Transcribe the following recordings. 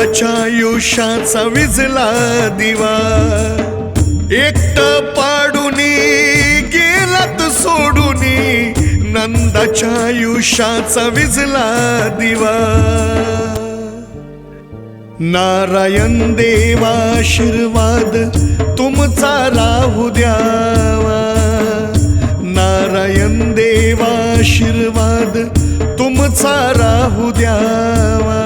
नंदाच्या आयुष्याचा विझला दिवा, एकट पाडूनी गेलात सोडूनी, नंदाच्या आयुष्याचा विझला दिवा। नारायण देवा आशीर्वाद तुमचा राहू द्यावा, नारायण देवा आशीर्वाद तुमचा राहू द्यावा।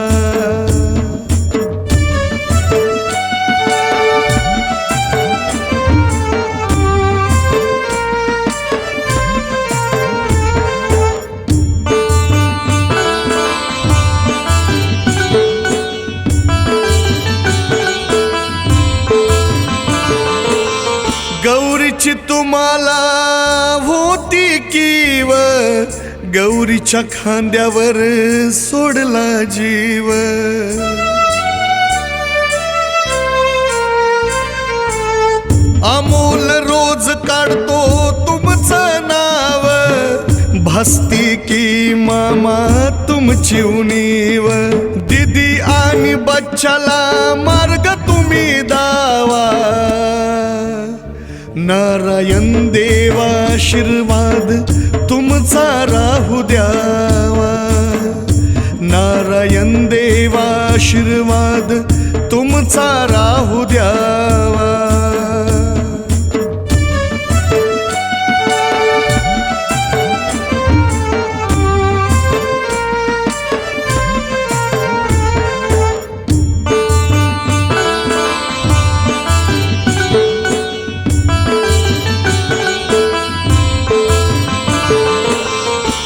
गौरीची तुम्हाला होती कीव, गौरीच्या खांद्यावर सोडला जीव। अमोल रोज काढतो तुमचं नाव, भासती की मामा तुमची उणीव। दीदी आणि बच्चाला मार्ग तुम्ही दावा, नारायण देवा आशीर्वाद तुमचा राहू द्यावा, नारायण देवा आशीर्वाद तुमचा राहू द्यावा।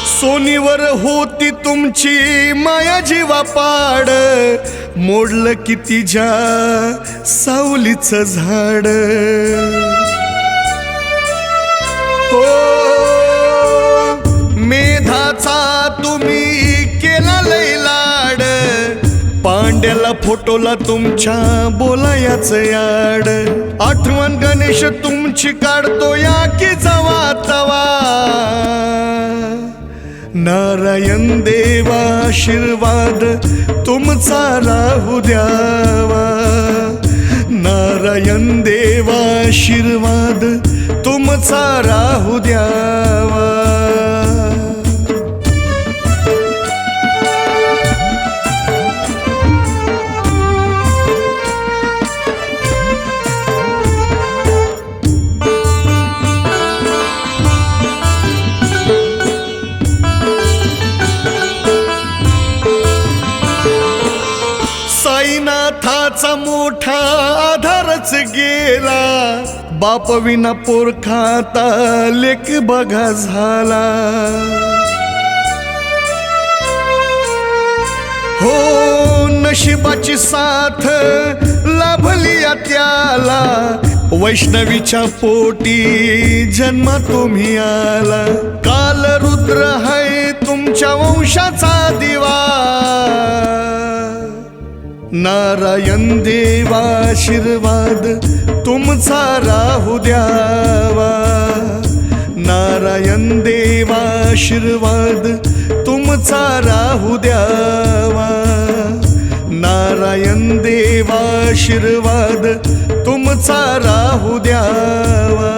सोनीवर होती तुमची माया जीवा पाड, मोडलं की तिच्या सावलीचं झाड। हो मेधाचा तुम्ही केला लय लाड, पांड्याला फोटोला तुमच्या बोलायाचं याड। आठवण गणेश तुमची काढतो या की जवा तवा, नारायण देवा आशीर्वाद तुमचा राहू द्यावा, नारायण देवा आशीर्वाद तुमचा राहू द्यावा। साईनाथाचा मोठा आधारच गेला, बाप विना पोर खाता लेक बघा झाला। हो नशिबाची साथ लाभली त्याला, वैष्णवीच्या पोटी जन्म तुम्ही आला। काल रुद्र है तुमच्या वंशाचा दिवा, नारायण देवा आशीर्वाद तुमचा राहू द्यावा, नारायण देवा आशीर्वाद तुमचा राहू द्यावा, नारायण देवा आशीर्वाद तुमचा राहू द्यावा।